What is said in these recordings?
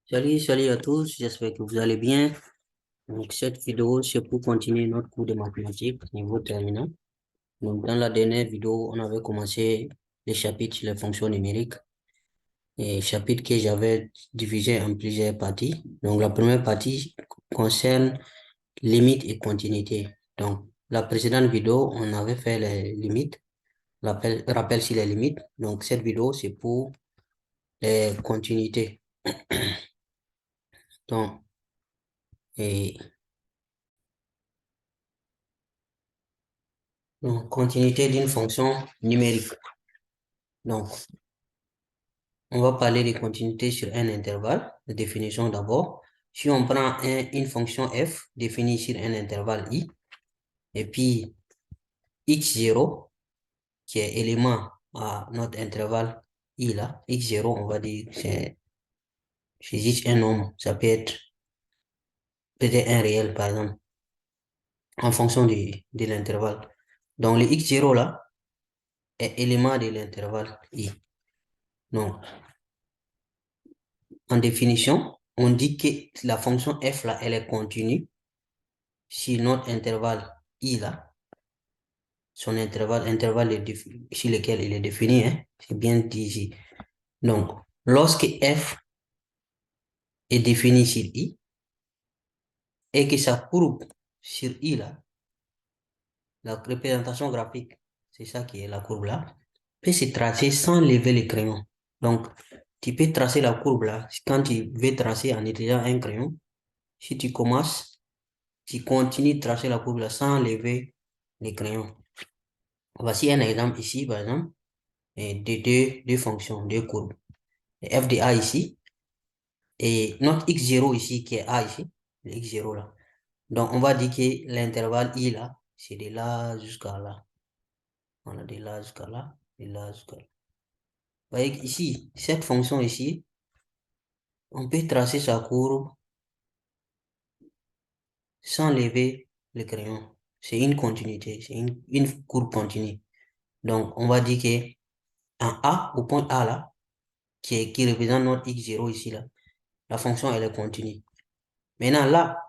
Salut à tous, j'espère que vous allez bien. Donc, cette vidéo, c'est pour continuer notre cours de mathématiques niveau terminal. Donc, dans la dernière vidéo, on avait commencé les chapitres sur les fonctions numériques et chapitre que j'avais divisé en plusieurs parties. Donc, la première partie concerne limites et continuité. Donc, la précédente vidéo, on avait fait les limites, rappel sur les limites. Donc, cette vidéo, c'est pour les continuités. Donc, et Donc, continuité d'une fonction numérique. Donc, on va parler de continuité sur un intervalle, de définition d'abord. Si on prend une fonction f définie sur un intervalle i, et puis x0, qui est élément à notre intervalle i là, x0, on va dire, c'est juste un nombre, ça peut être peut-être un réel, par exemple, en fonction de l'intervalle. Donc, le x0 là est élément de l'intervalle i. Donc, en définition, on dit que la fonction f là, elle est continue si notre intervalle i là, son intervalle sur lequel il est défini, hein, c'est bien dit ici. Donc, lorsque f est défini sur i et que sa courbe sur i là, la représentation graphique, c'est ça qui est la courbe là, peut se tracer sans lever le crayon. Donc, tu peux tracer la courbe là, quand tu veux tracer en utilisant un crayon, si tu commences, tu continues de tracer la courbe là sans lever les crayons. Voici un exemple ici, par exemple, de deux fonctions, deux courbes. F de A ici, et notre x0 ici, qui est A ici, le x0 là. Donc, on va dire que l'intervalle I là, c'est de là jusqu'à là. On a de là jusqu'à là, de là jusqu'à là. Vous voyez ici, cette fonction ici, on peut tracer sa courbe sans lever le crayon. C'est une continuité, c'est une courbe continue. Donc, on va dire que en A, au point A là, qui représente notre x0 ici là, la fonction elle est continue. Maintenant là,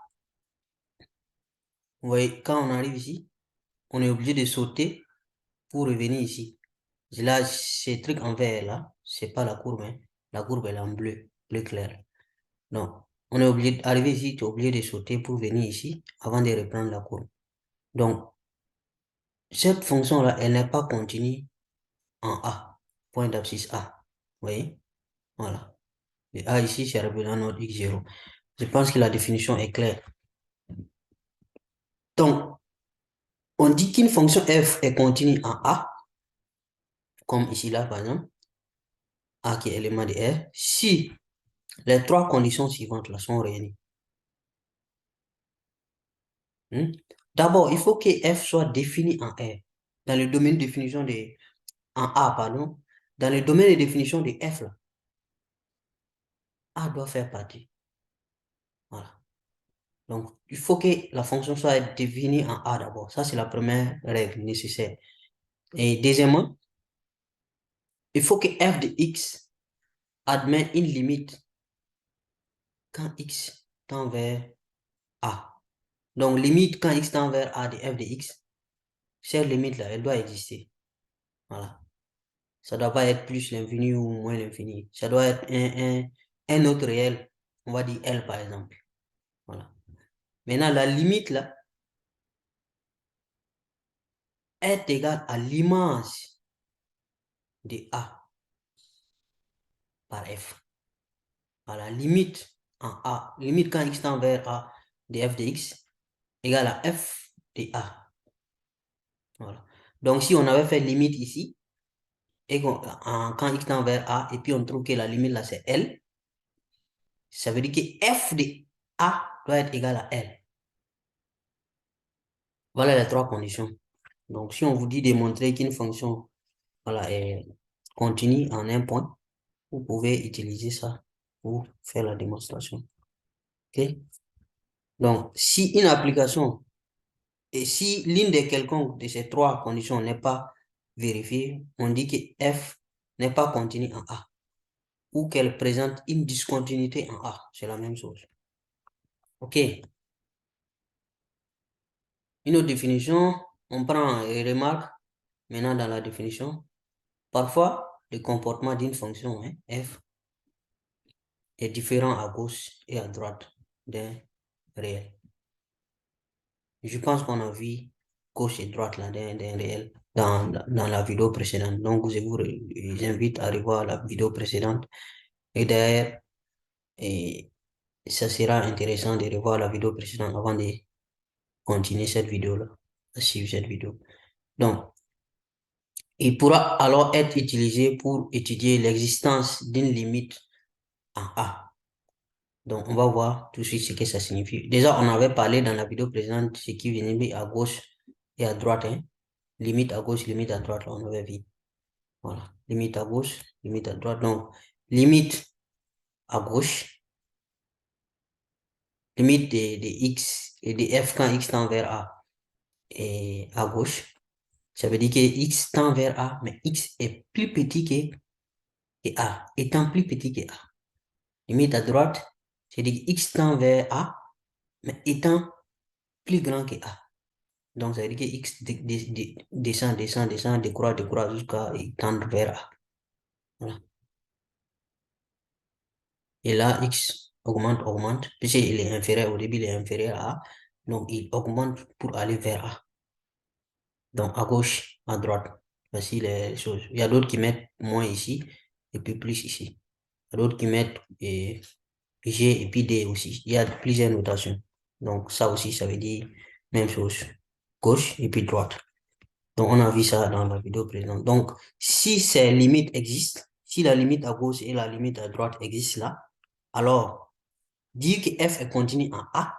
vous voyez, quand on arrive ici, on est obligé de sauter pour revenir ici. Là, ces trucs en vert là, c'est pas la courbe, hein. La courbe elle est en bleu, bleu clair. Donc, on est obligé d'arriver ici, tu es obligé de sauter pour venir ici avant de reprendre la courbe. Donc, cette fonction là, elle n'est pas continue en A, point d'abscisse A. Vous voyez? Voilà. Et A ici, c'est représente notre x0. Je pense que la définition est claire. Donc, on dit qu'une fonction f est continue en A, comme ici là par exemple, A qui est élément de R, si les trois conditions suivantes là sont réunies. Hmm? D'abord, il faut que f soit défini en R. Dans le domaine de définition de... En A, pardon. Dans le domaine de définition de f là, A doit faire partie. Voilà. Donc, il faut que la fonction soit définie en A d'abord. Ça, c'est la première règle nécessaire. Et deuxièmement, il faut que f de x admette une limite quand x tend vers A. Donc, limite quand x tend vers A de f de x, cette limite-là, elle doit exister. Voilà. Ça ne doit pas être plus l'infini ou moins l'infini. Ça doit être un autre réel. On va dire L, par exemple. Voilà. Maintenant, la limite, là, est égale à l'image de A par F. Voilà, limite en A, limite quand x tend vers A de f de x, égale à f de A. Voilà. Donc, si on avait fait limite ici, et quand x tend vers A, et puis on trouve que la limite là, c'est L, ça veut dire que f de A doit être égal à L. Voilà les trois conditions. Donc, si on vous dit de montrer qu'une fonction voilà, est continue en un point, vous pouvez utiliser ça pour faire la démonstration. OK? Donc, si une application, et si l'une des quelconques de ces trois conditions n'est pas vérifiée, on dit que f n'est pas continu en A. ou qu'elle présente une discontinuité en A. C'est la même chose. OK. Une autre définition, on prend et remarque maintenant dans la définition. Parfois, le comportement d'une fonction f est différent à gauche et à droite d'un réel. Je pense qu'on a vu gauche et droite là d'un réel dans la vidéo précédente. Donc, je vous invite à revoir la vidéo précédente. Et d'ailleurs, et ça sera intéressant de revoir la vidéo précédente avant de continuer cette vidéo-là, de suivre cette vidéo. Donc, il pourra alors être utilisé pour étudier l'existence d'une limite en A. Donc, on va voir tout de suite ce que ça signifie. Déjà, on avait parlé dans la vidéo précédente ce qui venait à gauche et à droite. Hein. Limite à gauche, limite à droite, là, on avait vu. Voilà. Limite à gauche, limite à droite. Donc, limite à gauche, limite de x et de f quand x tend vers A et à gauche. Ça veut dire que x tend vers A, mais x est plus petit que A, étant plus petit que A. Limite à droite, c'est-à-dire que x tend vers A, mais étant plus grand que A. Donc, ça veut dire que x descend, descend, descend, décroît, décroît jusqu'à tendre vers A. Voilà. Et là, x augmente, augmente, puisqu'il est inférieur, au début, il est inférieur à A. Donc, il augmente pour aller vers A. Donc, à gauche, à droite. Voici les choses. Il y a d'autres qui mettent moins ici, et puis plus ici. Il y a d'autres qui mettent G et puis D aussi. Il y a plusieurs notations. Donc, ça aussi, ça veut dire même chose. Gauche et puis droite. Donc, on a vu ça dans la vidéo précédente. Donc, si ces limites existent, si la limite à gauche et la limite à droite existent là, alors, dire que f est continu en A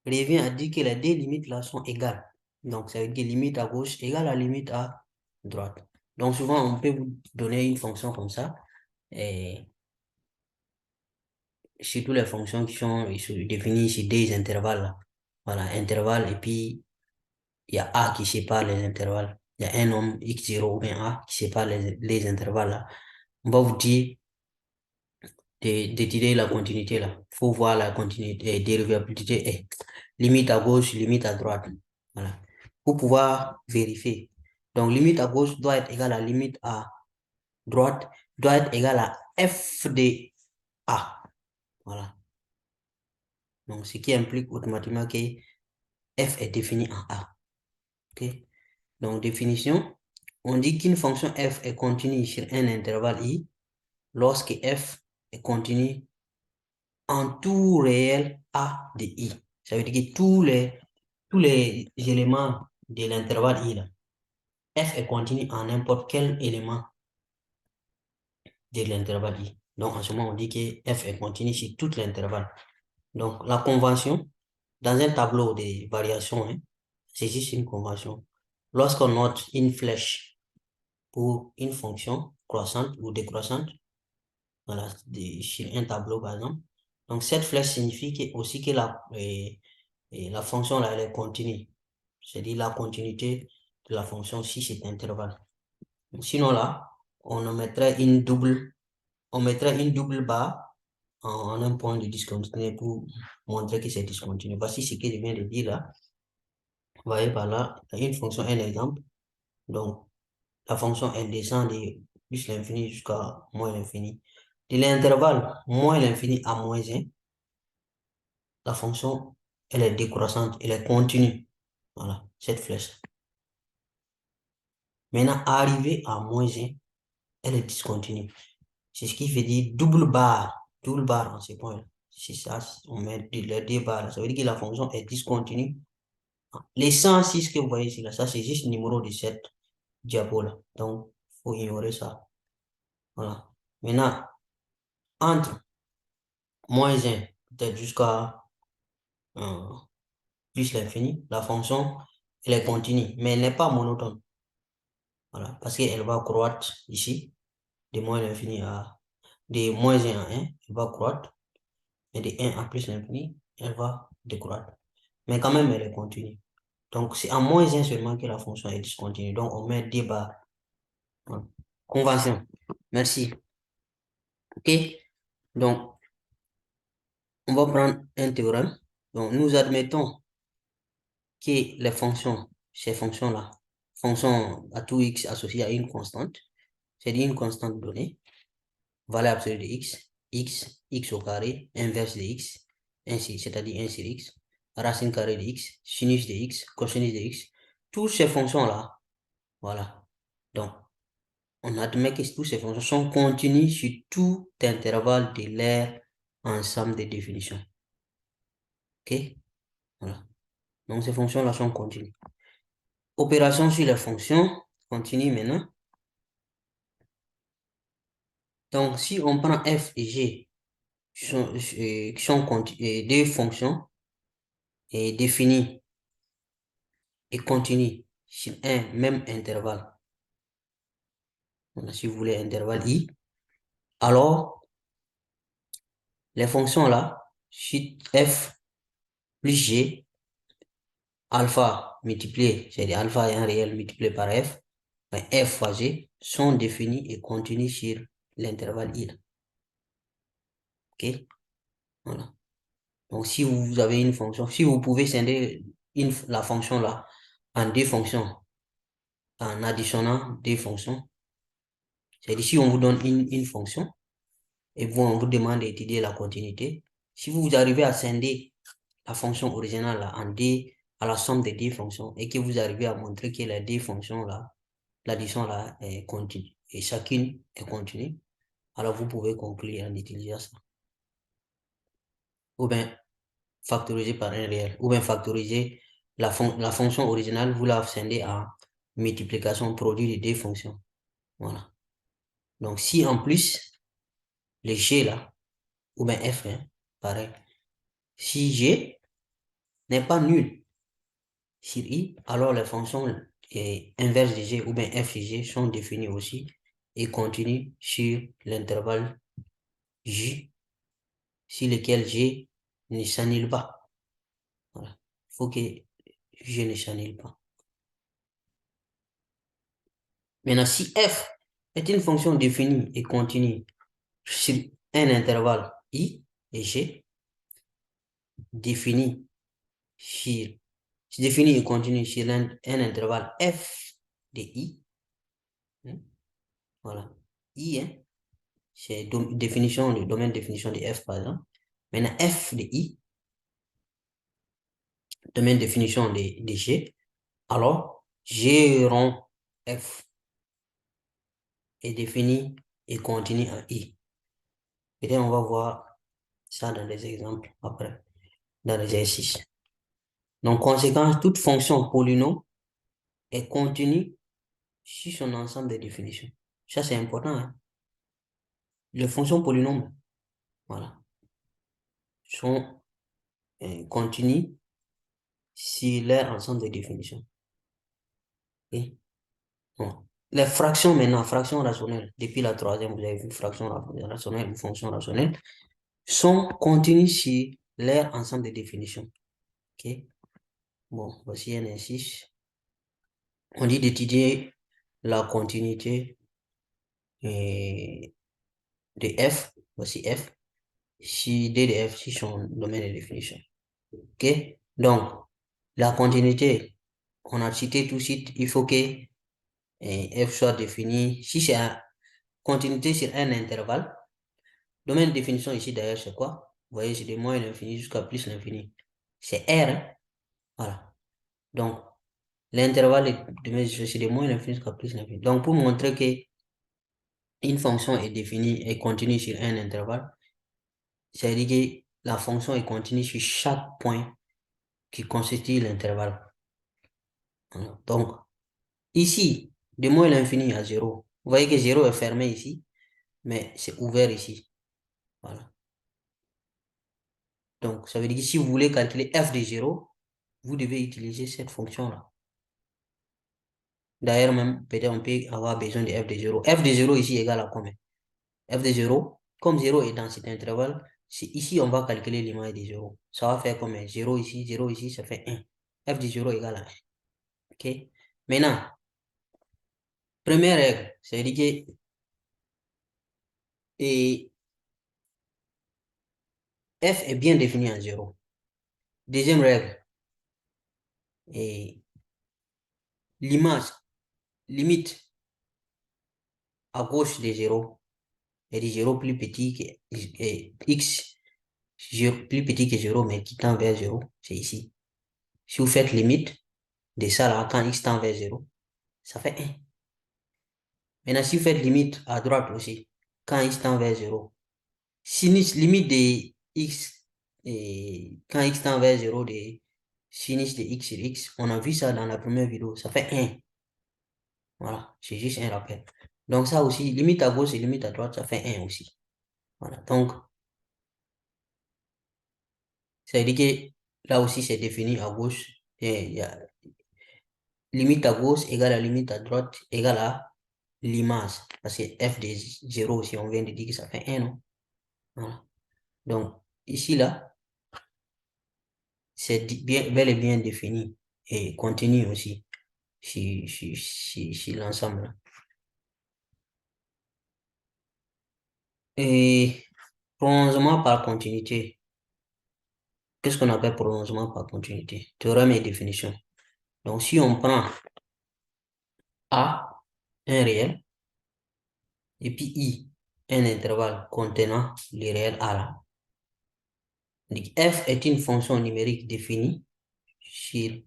revient à dire que les deux limites là sont égales. Donc, ça veut dire que limite à gauche égale à limite à droite. Donc, souvent, on peut vous donner une fonction comme ça. Et surtout les fonctions qui sont définies sur des intervalles là. Voilà, intervalle, et puis il y a A qui sépare les intervalles. Il y a un nombre x0 ou bien A qui sépare les intervalles là. On va vous dire d'étudier la continuité là. Il faut voir la continuité, dérivabilité est limite à gauche, limite à droite. Voilà. Pour pouvoir vérifier. Donc, limite à gauche doit être égale à limite à droite, doit être égale à f de A. Voilà. Donc, ce qui implique automatiquement que f est défini en A. OK? Donc, définition, on dit qu'une fonction f est continue sur un intervalle i lorsque f est continue en tout réel A de i. Ça veut dire que tous les éléments de l'intervalle i, là, f est continu en n'importe quel élément de l'intervalle i. Donc, en ce moment, on dit que f est continu sur tout l'intervalle. Donc, la convention, dans un tableau de variations, hein, c'est juste une convention. Lorsqu'on note une flèche pour une fonction croissante ou décroissante, voilà, sur un tableau par exemple, donc cette flèche signifie aussi que la fonction là, elle est continue. C'est-à-dire la continuité de la fonction si cet intervalle. Sinon là, on mettrait une double barre en un point de discontinuité pour montrer que c'est discontinu. Voici ce que je viens de dire là. Vous voyez par là, une fonction, un exemple. Donc, la fonction, elle descend de plus l'infini jusqu'à moins l'infini. De l'intervalle moins l'infini à moins 1, la fonction, elle est décroissante, elle est continue. Voilà, cette flèche. Maintenant, arrivé à moins 1, elle est discontinue. C'est ce qui fait dire double barre en ce point. C'est ça, on met les deux barres. Ça veut dire que la fonction est discontinue. Les 106 que vous voyez ici, là, ça c'est juste le numéro de cette diapo là. Donc, il faut ignorer ça. Voilà. Maintenant, entre moins 1, peut-être jusqu'à euh, plus l'infini, la fonction, elle est continue, mais elle n'est pas monotone. Voilà. Parce qu'elle va croître ici, de moins l'infini de moins 1 à 1, elle va croître. Et de 1 à plus l'infini, elle va décroître. Mais quand même, elle est continue. Donc, c'est en moins 1 seulement que la fonction est discontinue. Donc, on met des barres. Voilà. Convention. Merci. OK? Donc, on va prendre un théorème. Donc, nous admettons que les fonctions, ces fonctions-là, fonctions à tout x associées à une constante, c'est-à-dire une constante donnée, valeur absolue de x au carré, inverse de x, ainsi, c'est-à-dire 1 sur x, racine carrée de x, sinus de x, cosinus de x, toutes ces fonctions-là, voilà. Donc, on admet que toutes ces fonctions sont continues sur tout intervalle de leur ensemble de définitions. OK? Voilà. Donc, ces fonctions-là sont continues. Opération sur les fonctions continue maintenant. Donc, si on prend f et g, qui sont deux fonctions définies et continues sur un même intervalle, si vous voulez intervalle i, alors les fonctions là, sur f plus g, alpha multiplié, c'est-à-dire alpha est un réel multiplié par f, ben f fois g sont définies et continues sur l'intervalle i. OK? Voilà. Donc, si vous avez une fonction, si vous pouvez scinder la fonction là en deux fonctions, en additionnant deux fonctions, c'est-à-dire si on vous donne une fonction et on vous demande d'étudier la continuité, si vous arrivez à scinder la fonction originale là, en deux, à la somme des deux fonctions et que vous arrivez à montrer que les deux fonctions là, l'addition là est continue et chacune est continue, alors vous pouvez conclure en utilisant ça. Ou bien factoriser par un réel, ou bien factoriser la fonction originale, vous la scindez en multiplication produit de deux fonctions. Voilà. Donc, si en plus, les g là, ou bien f, hein, pareil, si g n'est pas nul sur i, alors les fonctions inverses de g ou bien f de g sont définies aussi et continuent sur l'intervalle j, sur lequel g ne s'annule pas. Voilà. Il faut que g ne s'annule pas. Maintenant, si f est une fonction définie et continue sur un intervalle i et g, défini sur, défini et continue sur un intervalle f de i, hein, voilà, i, hein, c'est définition, le domaine de définition de f par exemple. Maintenant, f de i, domaine de définition de g, alors g rond f est défini et continue en i. Peut-être on va voir ça dans des exemples après, dans l'exercice. Donc, conséquence, toute fonction polynôme est continue sur son ensemble de définitions. Ça, c'est important, hein. Les fonctions polynômes, voilà, sont continues sur leur ensemble de définitions. Okay? Bon. Les fractions maintenant, fractions rationnelles, depuis la troisième, vous avez vu fraction rationnelle ou fonction rationnelle, sont continues sur leur ensemble de définitions. OK? Bon, voici un exercice. On dit d'étudier la continuité de f, voici f, si D de f, si son domaine de définition. OK? Donc, la continuité, on a cité tout de suite, il faut que f soit défini. Si c'est une continuité sur un intervalle, domaine de définition ici d'ailleurs, c'est quoi? Vous voyez, c'est de moins l'infini jusqu'à plus l'infini. C'est R, hein? Voilà. Donc, l'intervalle c'est de moins l'infini jusqu'à plus l'infini. Donc, pour montrer que une fonction est définie et continue sur un intervalle, c'est-à-dire que la fonction est continue sur chaque point qui constitue l'intervalle. Donc, ici, de moins l'infini à 0. Vous voyez que 0 est fermé ici, mais c'est ouvert ici. Voilà. Donc, ça veut dire que si vous voulez calculer f de 0, vous devez utiliser cette fonction-là. D'ailleurs, même, peut-être on peut avoir besoin de f de 0. F de 0 ici égale à combien? F de 0, comme 0 est dans cet intervalle, ici, on va calculer l'image de 0. Ça va faire combien? 0 ici, ça fait 1. F de 0 égale à 1. OK? Maintenant, première règle, c'est-à-dire que f est bien défini en 0. Deuxième règle, et l'image limite à gauche de 0 est de 0 plus petit que x, plus petit que 0, mais qui tend vers 0, c'est ici. Si vous faites limite de ça là, quand x tend vers 0, ça fait 1. Maintenant, si vous faites limite à droite aussi, quand x tend vers 0, sinus limite de x, et quand x tend vers 0, de sinus de x sur x, on a vu ça dans la première vidéo, ça fait 1. Voilà, c'est juste un rappel. Donc ça aussi, limite à gauche et limite à droite, ça fait 1 aussi. Voilà, donc ça veut dire que là aussi c'est défini à gauche. Et il y a limite à gauche égale à limite à droite égale à l'image. Parce que f de 0, si on vient de dire que ça fait 1, non? Voilà. Donc ici, là, c'est bel et bien défini et continu aussi si l'ensemble. Et prolongement par continuité. Qu'est-ce qu'on appelle prolongement par continuité? Théorème et définition. Donc, si on prend A, un réel, et puis I, un intervalle contenant le réel A là. Donc, f est une fonction numérique définie sur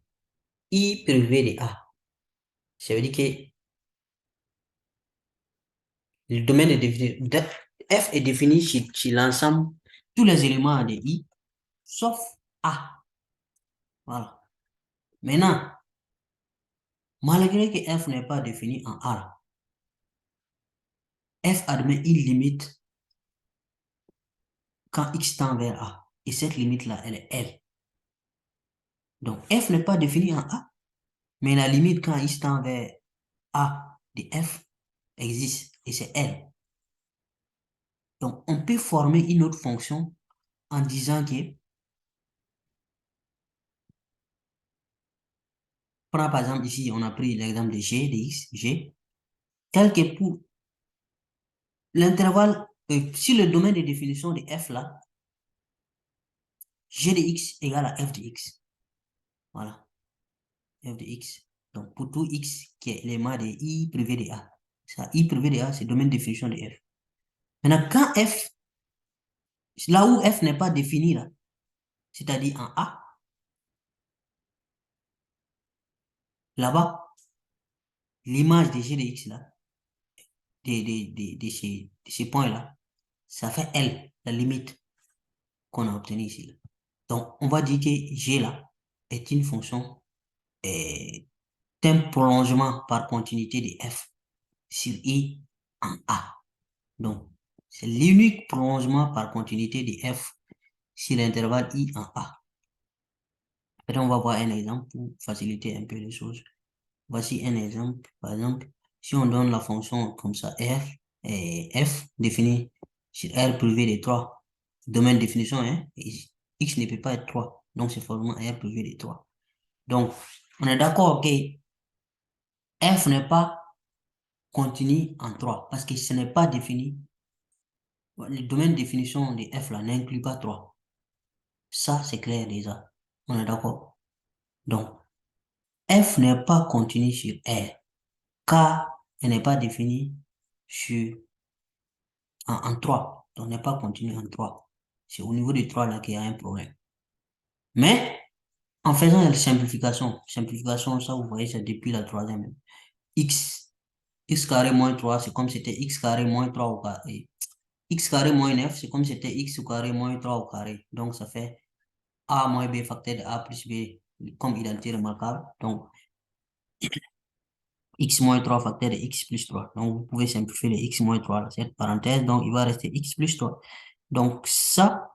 I privé de A. Ça veut dire que le domaine est défini, f est défini sur l'ensemble, tous les éléments de I, sauf A. Voilà. Maintenant, malgré que f n'est pas défini en A, f admet une limite quand x tend vers A. Et cette limite-là, elle est L. Donc, f n'est pas défini en A, mais la limite quand x tend vers A de f existe et c'est L. Donc, on peut former une autre fonction en disant que, par exemple, ici, on a pris l'exemple de g, de x, g, tel que pour l'intervalle, si le domaine de définition de f là, g de x égale à f de x. Voilà, f de x. Donc, pour tout x qui est l'élément de i privé de a. Ça, i privé de a, c'est le domaine de définition de f. Maintenant, quand f, là où f n'est pas défini, là, c'est-à-dire en a, là-bas, l'image de g de x là, de ces points-là, ça fait L, la limite qu'on a obtenue ici, là. Donc, on va dire que G là est une fonction, d'un prolongement par continuité de F sur I en A. Donc, c'est l'unique prolongement par continuité de F sur l'intervalle I en A. Après, on va voir un exemple pour faciliter un peu les choses. Voici un exemple. Par exemple, si on donne la fonction comme ça, R et F définie sur R privé de 3, domaine de définition, hein, X ne peut pas être 3. Donc, c'est forcément R privé de 3. Donc, on est d'accord que F n'est pas continu en 3 parce que ce n'est pas défini. Le domaine de définition de F là n'inclut pas 3. Ça, c'est clair déjà. On est d'accord. Donc, F n'est pas continu sur R car elle n'est pas définie sur, en 3. Donc, n'est pas continu en 3. C'est au niveau du 3 là qu'il y a un problème. Mais, en faisant la simplification, ça vous voyez, c'est depuis la troisième. X carré moins 3, c'est comme si c'était x carré moins 3 au carré. X carré moins 9, c'est comme si c'était x au carré moins 3 au carré. Donc, ça fait a moins b facteur de a plus b comme identité remarquable. Donc, x moins 3 facteur de x plus 3. Donc, vous pouvez simplifier les x moins 3, là, cette parenthèse. Donc, il va rester x plus 3. Donc, ça,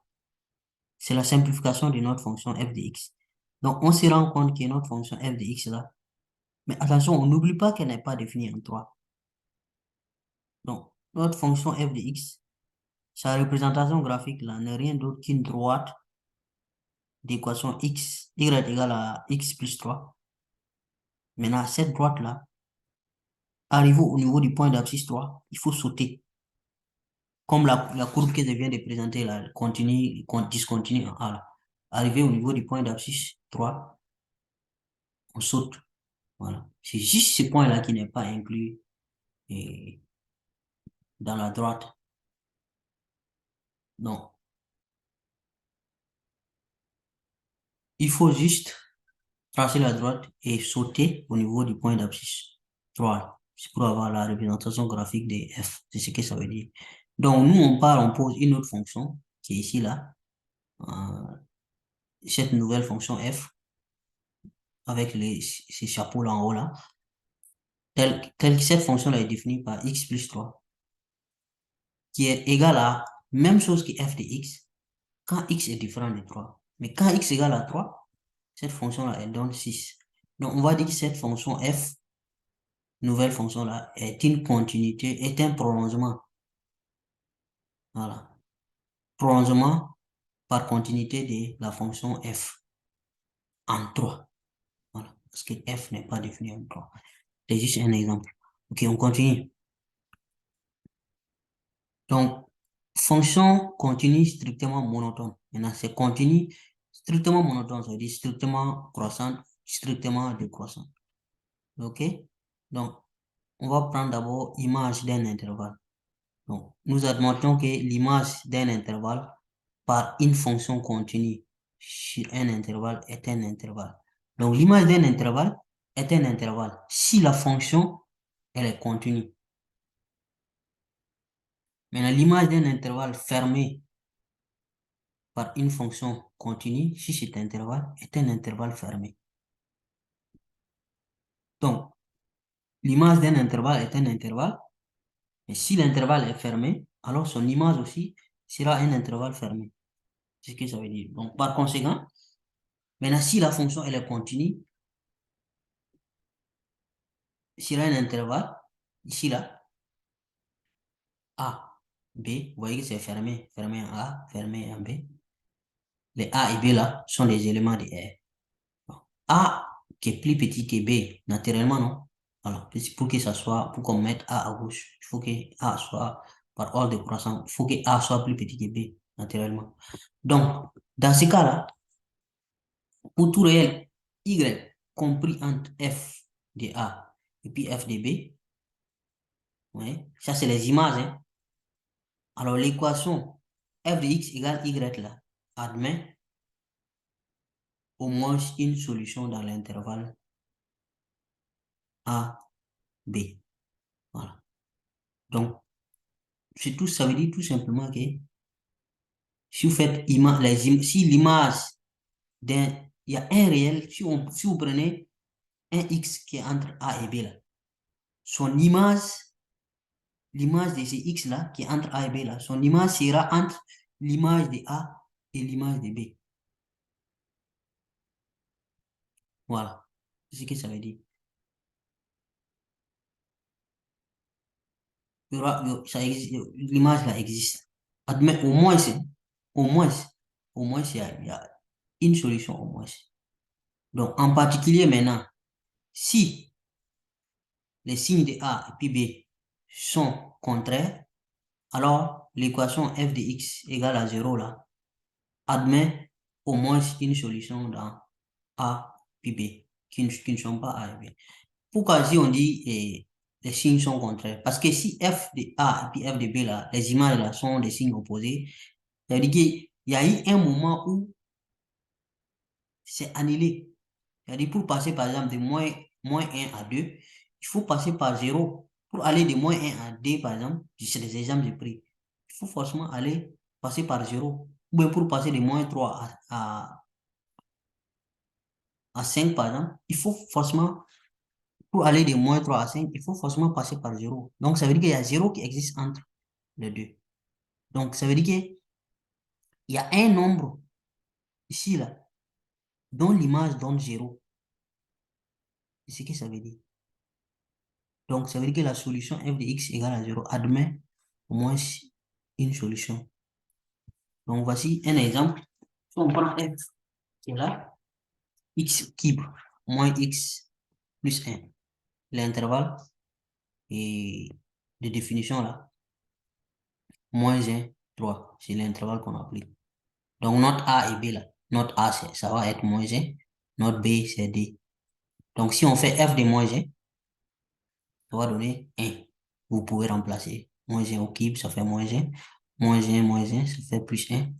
c'est la simplification de notre fonction f de x. Donc, on se rend compte que notre fonction f de x là, mais attention, on n'oublie pas qu'elle n'est pas définie en 3. Donc, notre fonction f de x, sa représentation graphique là n'est rien d'autre qu'une droite d'équation x, y égale à x plus 3. Maintenant, cette droite-là, arrivé au niveau du point d'abscisse 3, il faut sauter. comme la courbe que je viens de présenter là, continue, discontinue en A là. Arrivé au niveau du point d'abscisse 3, on saute. Voilà. C'est juste ce point-là qui n'est pas inclus dans la droite. Donc, il faut juste tracer la droite et sauter au niveau du point d'abscisse 3. C'est pour avoir la représentation graphique de f. C'est ce que ça veut dire. Donc, nous, on pose une autre fonction qui est ici, là. Cette nouvelle fonction f avec ces chapeaux-là en haut, là. Telle que cette fonction-là est définie par x plus 3, qui est égal à même chose que f de x quand x est différent de 3. Mais quand x égale à 3, cette fonction-là, elle donne 6. Donc, on va dire que cette fonction f, nouvelle fonction-là, est une continuité, est un prolongement. Voilà. Prolongement par continuité de la fonction f en 3. Voilà. Parce que f n'est pas défini en 3. C'est juste un exemple. Ok, on continue. Donc, fonction continue strictement monotone. Maintenant, c'est continu strictement monotone, ça veut dire strictement croissante, strictement décroissante. OK? Donc, on va prendre d'abord image d'un intervalle. Donc, nous admettons que l'image d'un intervalle par une fonction continue sur un intervalle est un intervalle. Donc, l'image d'un intervalle est un intervalle si la fonction, elle est continue. Maintenant, l'image d'un intervalle fermé par une fonction continue si cet intervalle est un intervalle fermé. Donc, l'image d'un intervalle est un intervalle, mais si l'intervalle est fermé, alors son image aussi sera un intervalle fermé. C'est ce que ça veut dire. Donc, par conséquent, maintenant, si la fonction elle est continue, sera un intervalle, ici là, A, B, vous voyez que c'est fermé, fermé en A, fermé en B. Les A et B là sont des éléments de R. A qui est plus petit que B, naturellement, non? Voilà. Pour que ça soit, pour qu'on mette A à gauche, il faut que A soit, par ordre de croissance, il faut que A soit plus petit que B, naturellement. Donc, dans ce cas-là, pour tout réel Y compris entre F de A et puis F de B, ouais, ça c'est les images, hein. Alors, l'équation F de X égale Y là, admet au moins une solution dans l'intervalle A, B. Voilà. Donc, ça veut dire tout simplement que si vous faites si l'image d'un, il y a un réel, si vous prenez un X qui est entre A et B là, son image, l'image de ce X là, qui est entre A et B là, son image sera entre l'image de A et l'image de B. Voilà. C'est ce que ça veut dire. Ça existe, l'image là existe. Admet, au moins, il y a une solution au moins. Donc, en particulier maintenant, si les signes de A et puis B sont contraires, alors l'équation f de x égale à 0 là admet au moins une solution dans A puis B qui ne sont pas A et B. Pourquoi si on dit les signes sont contraires? Parce que si f de A et puis f de B là, les images là sont des signes opposés, ça veut dire qu'il y a eu un moment où c'est annulé. C'est-à-dire pour passer par exemple de moins 1 à 2, il faut passer par 0. Pour aller de moins 1 à 2, par exemple, c'est des exemples que j'ai pris. Il faut forcément passer par 0. Ou bien pour passer de moins 3 à 5, par exemple, il faut forcément, pour aller de moins 3 à 5, il faut forcément passer par 0. Donc, ça veut dire qu'il y a 0 qui existe entre les deux. Donc, ça veut dire qu'il y a un nombre ici, là, dont l'image donne 0. C'est ce que ça veut dire. Donc, ça veut dire que la solution f de x égale à 0 admet au moins une solution. Donc, voici un exemple. Si on prend f qui est là, x cube moins x plus 1, l'intervalle de définition là, moins 1, 3. C'est l'intervalle qu'on applique. Donc, notre A et B là. Notre A, ça va être moins 1. Notre B, c'est D. Donc, si on fait F de moins 1, ça va donner 1. Vous pouvez remplacer. Moins 1 au cube, ça fait moins 1. Moins 1, ça fait plus 1.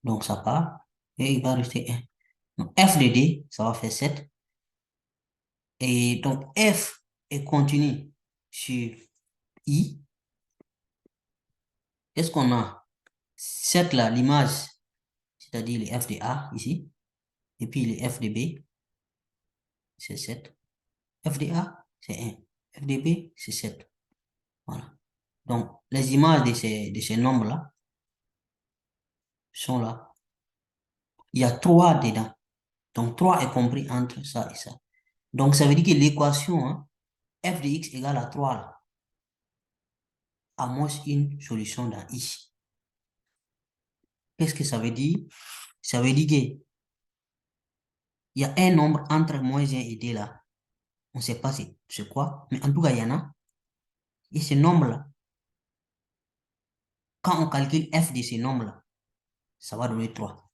Donc, ça part. Et il va rester 1. Donc, F de D, ça va faire 7. Et donc, F est continu sur I. Qu'est-ce qu'on a? 7 là, l'image, c'est-à-dire les F de A ici. Et puis les F de B, c'est 7. F de A, c'est 1. F de B, c'est 7. Voilà. Donc, les images de ces nombres-là sont là. Il y a 3 dedans. Donc, 3 est compris entre ça et ça. Donc, ça veut dire que l'équation, hein, f de x égale à 3 là, a moins une solution dans I. Qu'est-ce que ça veut dire? Ça veut dire qu'il y a un nombre entre moins 1 et 2 là. On ne sait pas c'est quoi, mais en tout cas, il y en a. Et ce nombre-là, quand on calcule f de ce nombre-là, ça va donner 3.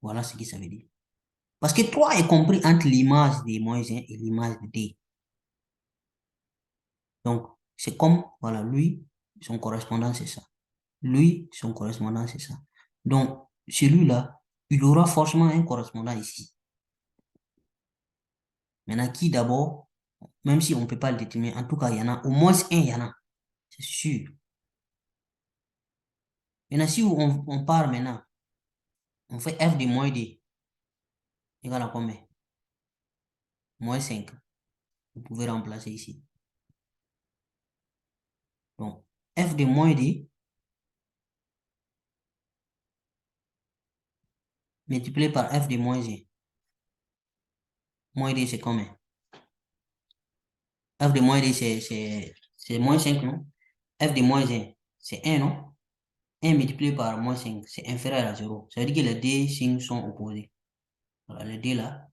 Voilà ce que ça veut dire. Parce que 3 est compris entre l'image de moins 1 et l'image de 2. Donc, c'est comme, voilà, lui, son correspondant, c'est ça. Lui, son correspondant, c'est ça. Donc, celui-là, il aura forcément un correspondant ici. Maintenant, qui d'abord, même si on ne peut pas le déterminer, en tout cas, il y en a, au moins un, il y en a. C'est sûr. Maintenant, si on part maintenant, on fait f de moins 2 égale à combien? Moins 5. Vous pouvez remplacer ici. Donc, f de moins 2 multiplié par f de moins 1. Moins 2, c'est combien? F de moins 2, c'est moins 5, non? F de moins 1, c'est 1, non? 1 multiplié par moins 5, c'est inférieur à 0. Ça veut dire que les deux signes sont opposés. Voilà, les deux là.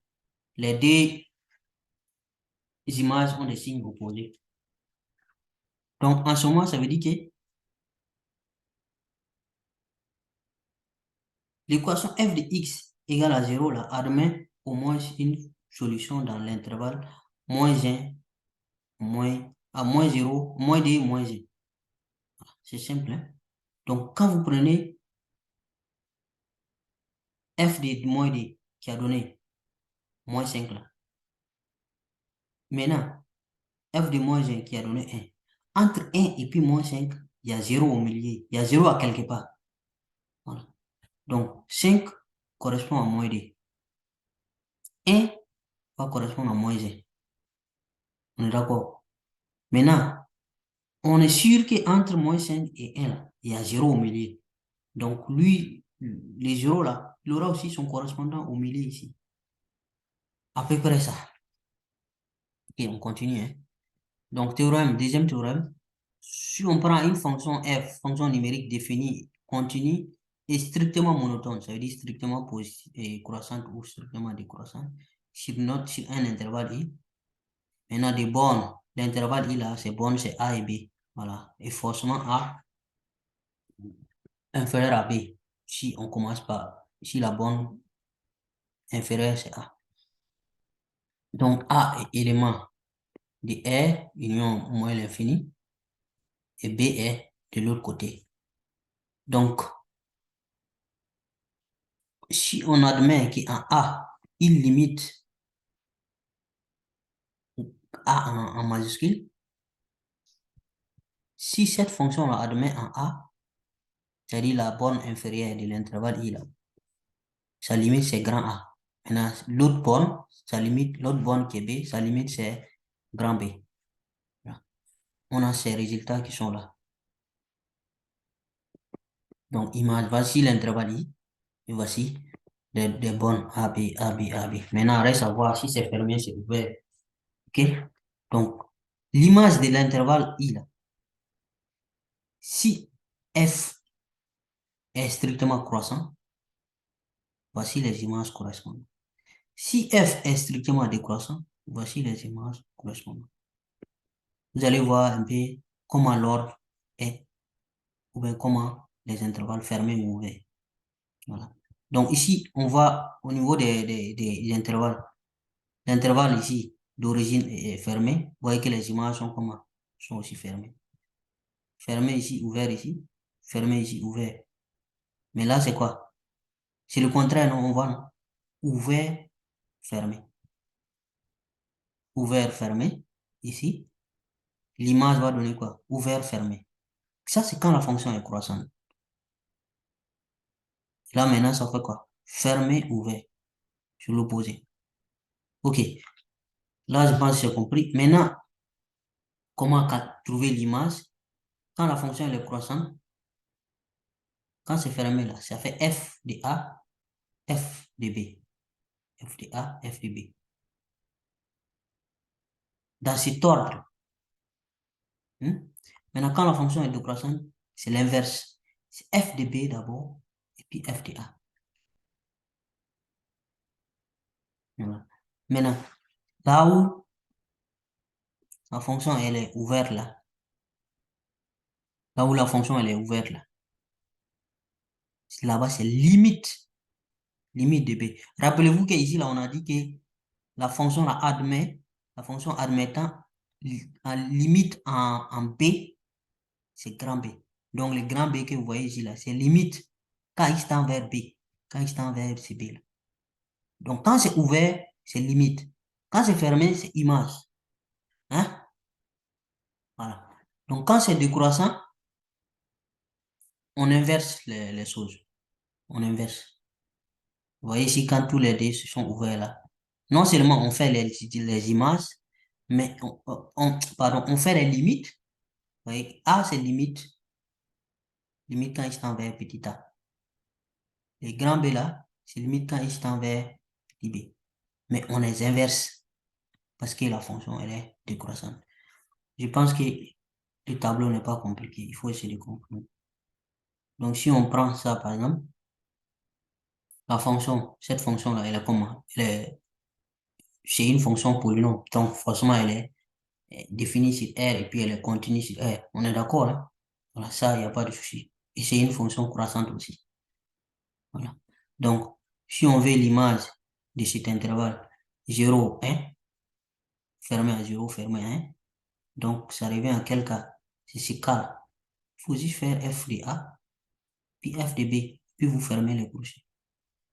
Les deux images ont des signes opposés. Donc, en ce moment, ça veut dire que l'équation f de x égale à 0 là, admet au moins une solution dans l'intervalle moins 1, moins 0, moins 2, moins 1. C'est simple, hein? Donc, quand vous prenez f de moins 2 qui a donné moins 5 là, maintenant, f de moins 1 qui a donné 1. Entre 1 et puis moins 5, il y a 0 au milieu. Il y a 0 à quelque part. Voilà. Donc, 5 correspond à moins 2. 1 va correspondre à moins 1. On est d'accord? Maintenant, on est sûr qu'entre moins 5 et 1, là, il y a 0 au milieu. Donc, lui, les 0 là, il aura aussi son correspondant au milieu ici. À peu près ça. Ok, on continue, hein. Donc, deuxième théorème. Si on prend une fonction f, fonction numérique définie, continue et strictement monotone, ça veut dire strictement croissante ou strictement décroissante, sur un intervalle i, maintenant des bornes, l'intervalle i là, ces bornes c'est a et b, voilà, et forcément a inférieur à b, si on commence par, si la borne inférieure c'est a. Donc a est élément de R, union moins l'infini, et b est de l'autre côté. Donc, si on admet qu'en A, il limite A en majuscule, si cette fonction-là admet en A, c'est-à-dire la borne inférieure de l'intervalle I, là, sa limite c'est grand A. Maintenant, l'autre borne, l'autre borne qui est B, sa limite c'est grand B. Voilà. On a ces résultats qui sont là. Donc, voici l'intervalle I, et voici des bornes A, B, A, B, A, B. Maintenant, reste à voir si c'est fermé, c'est ouvert. OK? Donc, l'image de l'intervalle I, là, si F est strictement croissant, voici les images correspondantes. Si F est strictement décroissant, voici les images correspondantes. Vous allez voir un peu comment l'ordre est. ou bien comment les intervalles fermés ou ouverts. Voilà. Donc ici, on va au niveau des intervalles. L'intervalle ici d'origine est fermé. Vous voyez que les images sont comment? Sont aussi fermées. Fermé ici, ouvert ici. Fermé ici, ouvert. Mais là, c'est quoi? C'est le contraire, non? On voit, non? Ouvert, fermé. Ouvert, fermé. Ici. L'image va donner quoi? Ouvert, fermé. Ça, c'est quand la fonction est croissante. Là, maintenant, ça fait quoi? Fermé, ouvert. Sur l'opposé. OK. Là, je pense que j'ai compris. Maintenant, comment trouver l'image? Quand la fonction elle est croissante, quand c'est fermé là, ça fait f de A, f de B. F de A, f de B. Dans cet ordre. Hein. Maintenant, quand la fonction est décroissante, c'est l'inverse. C'est f de B d'abord, et puis f de A. Voilà. Maintenant, là où la fonction elle est ouverte là où la fonction elle est ouverte là-bas c'est limite de B. Rappelez-vous qu'ici là on a dit que la fonction la fonction admettant en limite en B, c'est grand B. Donc le grand B que vous voyez ici là, c'est limite quand x tend vers B, quand x tend vers C B là. Donc quand c'est ouvert, c'est limite. Quand c'est fermé, c'est image. Hein? Voilà. Donc quand c'est décroissant, on inverse les choses. On inverse. Vous voyez ici, quand tous les deux sont ouverts là, non seulement on fait les images, mais pardon, on fait les limites. Vous voyez, A, c'est limite quand il tend vers petit a. Les grands B là, c'est limite quand il tend vers petit b. Mais on les inverse parce que la fonction, elle est décroissante. Je pense que le tableau n'est pas compliqué. Il faut essayer de comprendre. Donc, si on prend ça, par exemple, la fonction, cette fonction-là, elle est comment? C'est une fonction polynôme. Donc, forcément, elle est définie sur R et puis elle est continue sur R. On est d'accord, hein? Voilà, ça, il n'y a pas de souci. Et c'est une fonction croissante aussi. Voilà. Donc, si on veut l'image de cet intervalle 0, 1, fermé à 0, fermé à 1, donc ça revient à quel cas? C'est ce cas-là. Il faut juste faire f de A, puis f de B, puis vous fermez les crochets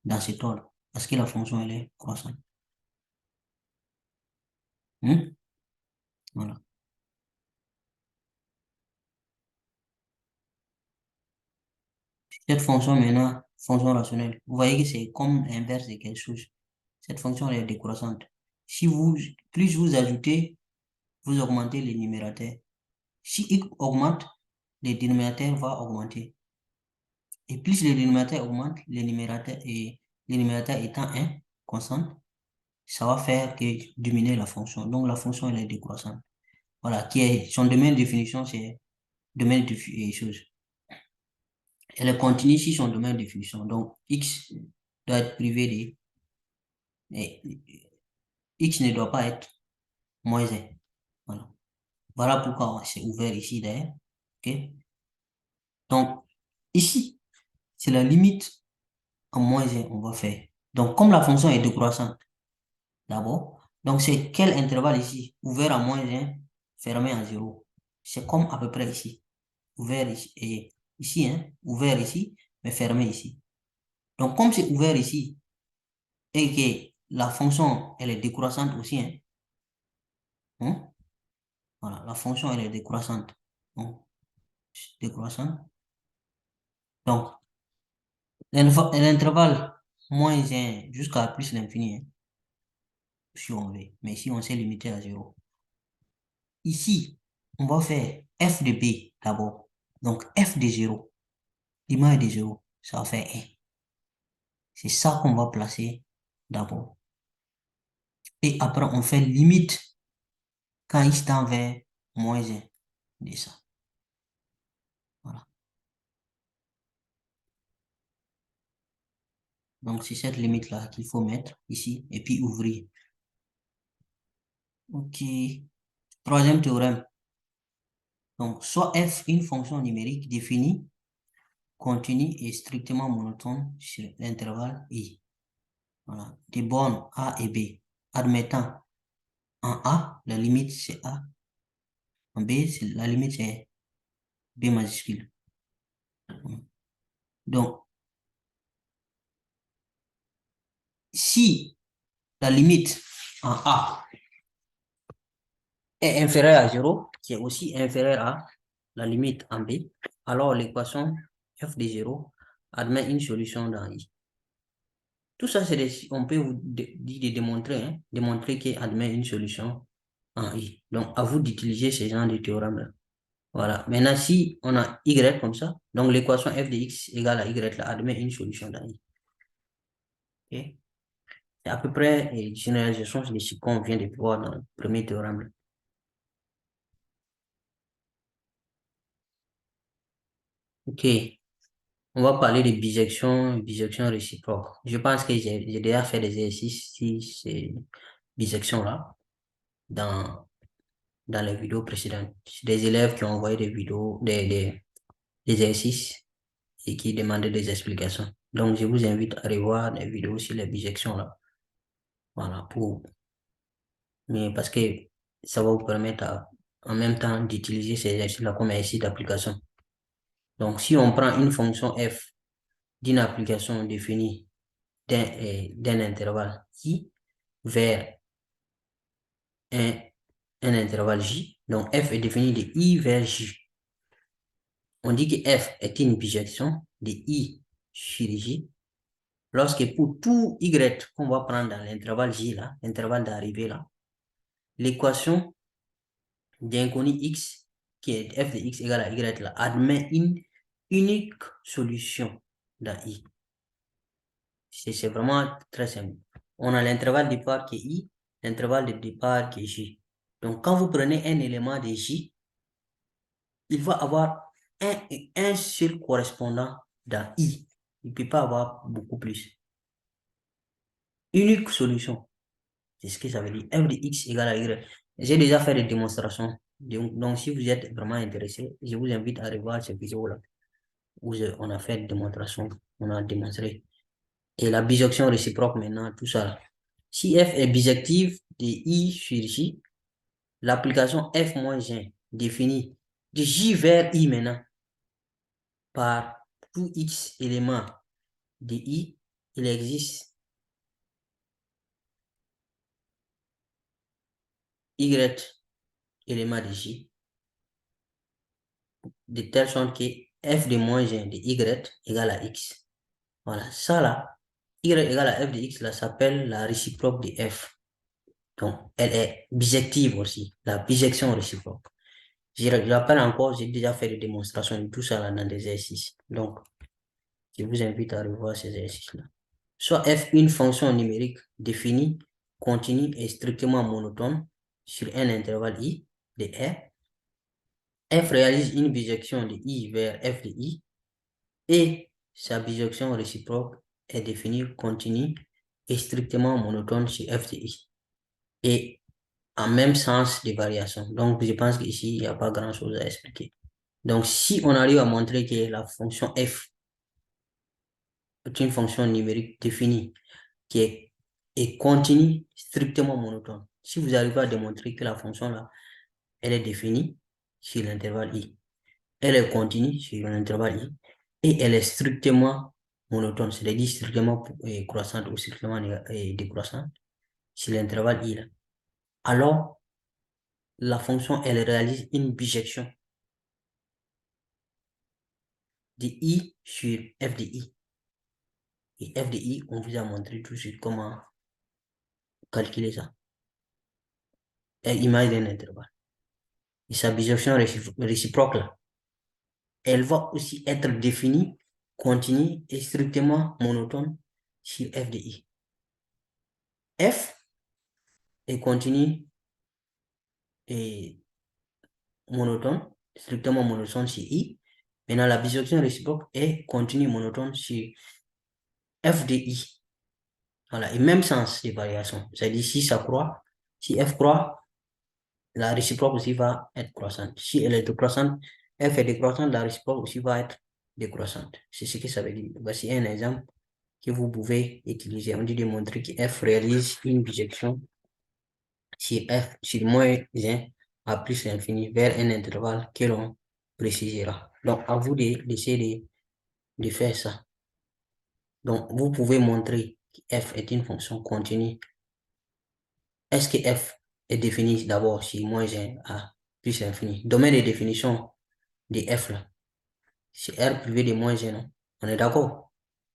dans cet ordre, parce que la fonction, elle est croissante. Voilà. Cette fonction maintenant, fonction rationnelle, vous voyez que c'est comme l'inverse de quelque chose. Cette fonction, elle est décroissante. Plus vous ajoutez, vous augmentez les numérateurs. Si x augmente, le dénominateur va augmenter. Et plus le dénominateur augmente, le numérateur étant 1, constant, ça va faire que diminuer la fonction. Donc la fonction, elle est décroissante. Voilà, son domaine de définition, c'est domaine de choses. Elle est continue si son domaine de définition. Donc x doit être privé de... x ne doit pas être moins 1. Voilà. Voilà pourquoi c'est ouvert ici d'ailleurs. OK? Donc, ici, c'est la limite en moins 1, on va faire. Donc, comme la fonction est décroissante, d'abord, donc c'est quel intervalle ici? Ouvert à moins 1, fermé à 0. C'est comme à peu près ici. Ouvert ici, et ici, hein, ouvert ici, mais fermé ici. Donc, comme c'est ouvert ici, et que la fonction, elle est décroissante aussi, hein, voilà, la fonction, elle est décroissante. Donc, décroissante. Donc, l'intervalle moins 1 jusqu'à plus l'infini, hein, si on veut. Mais ici, on s'est limité à 0. Ici, on va faire f de b d'abord. Donc, f de 0, l'image de 0, ça va faire 1. C'est ça qu'on va placer d'abord. Et après, on fait limite quand il tend vers moins 1 de ça. Voilà. Donc, c'est cette limite-là qu'il faut mettre ici et puis ouvrir. OK. Troisième théorème. Donc, soit f, une fonction numérique définie, continue et strictement monotone sur l'intervalle i. Voilà. Des bornes a et b. Admettant en a, la limite c'est a. En b, la limite c'est b majuscule. Donc, si la limite en a est inférieure à 0, qui est aussi inférieure à la limite en b, alors l'équation f de 0 admet une solution dans i. Tout ça, on peut vous dire de démontrer, hein, démontrer qu'il admet une solution en i. Donc, à vous d'utiliser ce genre de théorème-là. Voilà. Maintenant, si on a y comme ça, donc l'équation f de x égale à y là, admet une solution dans i. Ok? C'est à peu près une généralisation de ce qu'on vient de voir dans le premier théorème. Ok. On va parler de bisection réciproque. Je pense que j'ai déjà fait des exercices sur ces bisections-là dans les vidéos précédentes. C'est des élèves qui ont envoyé des vidéos, des exercices et qui demandaient des explications. Donc, je vous invite à revoir des vidéos sur les bijections-là. Voilà, mais parce que ça va vous permettre en même temps d'utiliser ces exercices-là comme exercice d'application. Donc, si on prend une fonction f d'une application définie d'un intervalle i vers un, un intervalle j, donc f est défini de i vers j. On dit que f est une bijection de i sur j, lorsque pour tout y qu'on va prendre dans l'intervalle j, là, l'intervalle d'arrivée, là, l'équation d'inconnu x, qui est f de x égale à y, là, admet une unique solution dans i. C'est vraiment très simple. On a l'intervalle de départ qui est i, l'intervalle de départ qui est j. Donc, quand vous prenez un élément de j, il va avoir un seul correspondant dans i. Il ne peut pas avoir beaucoup plus. Unique solution. C'est ce que ça veut dire. F de x égale à y. J'ai déjà fait des démonstrations. Donc, si vous êtes vraiment intéressé, je vous invite à revoir cette vidéo-là où on a fait des démonstrations. On a démontré. Et la bijection réciproque maintenant, tout ça. Si f est bijective de i sur j, l'application f-1 définie de j vers i maintenant par tout x éléments de i, il existe y élément de j, de telle sorte que f de moins 1 de y égale à x. Voilà, ça là, y égale à f de x, là, s'appelle la réciproque de f. Donc, elle est bijective aussi, la bijection réciproque. Je rappelle encore, j'ai déjà fait des démonstrations de tout ça là dans des exercices. Donc, je vous invite à revoir ces exercices-là. Soit f, une fonction numérique définie, continue et strictement monotone sur un intervalle i de r. F réalise une bijection de i vers f de i et sa bijection réciproque est définie, continue et strictement monotone sur f de i. Et en même sens de variation. Donc, je pense qu'ici, il n'y a pas grand-chose à expliquer. Donc, si on arrive à montrer que la fonction f est une fonction numérique définie qui est continue, strictement monotone, si vous arrivez à démontrer que la fonction là, elle est définie sur l'intervalle i, elle est continue sur l'intervalle i, et elle est strictement monotone, c'est-à-dire strictement croissante ou strictement décroissante sur l'intervalle i là, alors la fonction, elle réalise une bijection de i sur f de i. Et f de i, on vous a montré tout de suite comment calculer ça. Et image d'un intervalle. Et sa bijection réciproque, là, elle va aussi être définie, continue et strictement monotone sur f de i. F est continue et monotone, strictement monotone sur i. Maintenant, la bijection réciproque est continue monotone sur f de i. Voilà, et même sens de variation. C'est-à-dire si ça croît, si f croît, la réciproque aussi va être croissante. Si elle est décroissante, f est décroissante, la réciproque aussi va être décroissante. C'est ce que ça veut dire. Voici un exemple que vous pouvez utiliser. On dit de montrer que f réalise une bijection sur f sur moins 1 à plus l'infini vers un intervalle que l'on précisera. Donc, à vous d'essayer de faire ça. Donc, vous pouvez montrer que f est une fonction continue. Est-ce que f est défini d'abord sur moins 1 à plus l'infini? Domaine de définition de f là, c'est R privé de moins 1, non? On est d'accord?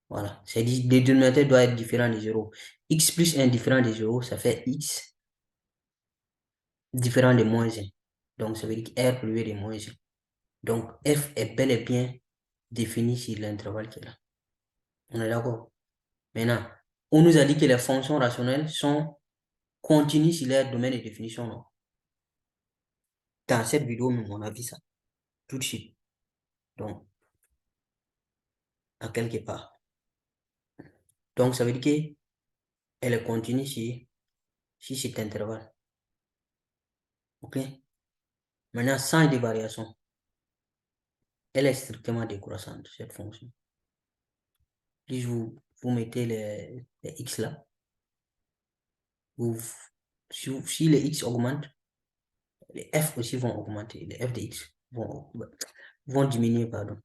Voilà. C'est dit, le dénominateur doit être différent de 0. X plus 1 différent de 0, ça fait X différent de moins 1. Donc, ça veut dire que R privé de moins 1. Donc, f est bel et bien défini sur l'intervalle qui est là. On est d'accord? Maintenant, on nous a dit que les fonctions rationnelles sont continues sur leur domaine de définition, non? Dans cette vidéo, on a vu ça tout de suite. Donc, à quelque part. Donc, ça veut dire qu'elle est continue sur cet intervalle. OK? Maintenant, sans des variations, elle est strictement décroissante, cette fonction. Puis vous mettez les x là. Si les x augmentent, les f aussi vont augmenter. Les f de x vont diminuer, pardon.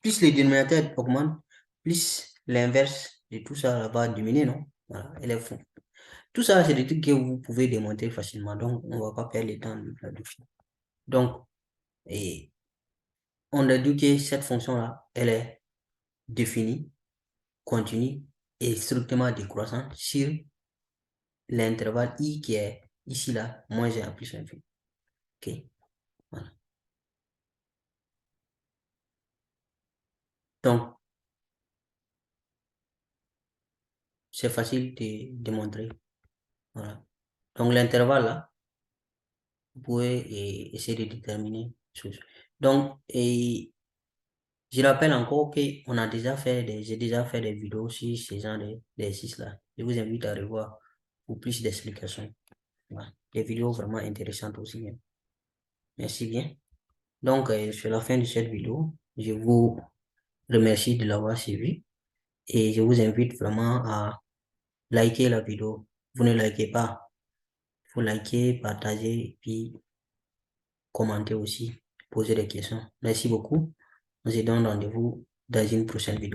Plus les dénominateurs augmentent, plus l'inverse de tout ça va diminuer, non? Voilà, elle est fou. Tout ça, c'est des trucs que vous pouvez démontrer facilement. Donc, on ne va pas perdre le temps là-dessus. Donc, on a dit que cette fonction-là, elle est définie, continue et strictement décroissante sur l'intervalle i qui est ici là, moins 1 à plus l'infini. OK? Voilà. Donc, c'est facile de démontrer. Voilà. Donc, l'intervalle là, vous pouvez essayer de déterminer chose. Donc, je rappelle encore que j'ai déjà fait des vidéos sur ces genre d'exercices là. Je vous invite à revoir pour plus d'explications. Voilà. Des vidéos vraiment intéressantes aussi. Hein. Merci bien. Donc, c'est la fin de cette vidéo. Je vous remercie de l'avoir suivi et je vous invite vraiment à liker la vidéo. Vous ne likez pas. Il faut liker, partager, puis commenter aussi, poser des questions. Merci beaucoup. On se donne rendez-vous dans une prochaine vidéo.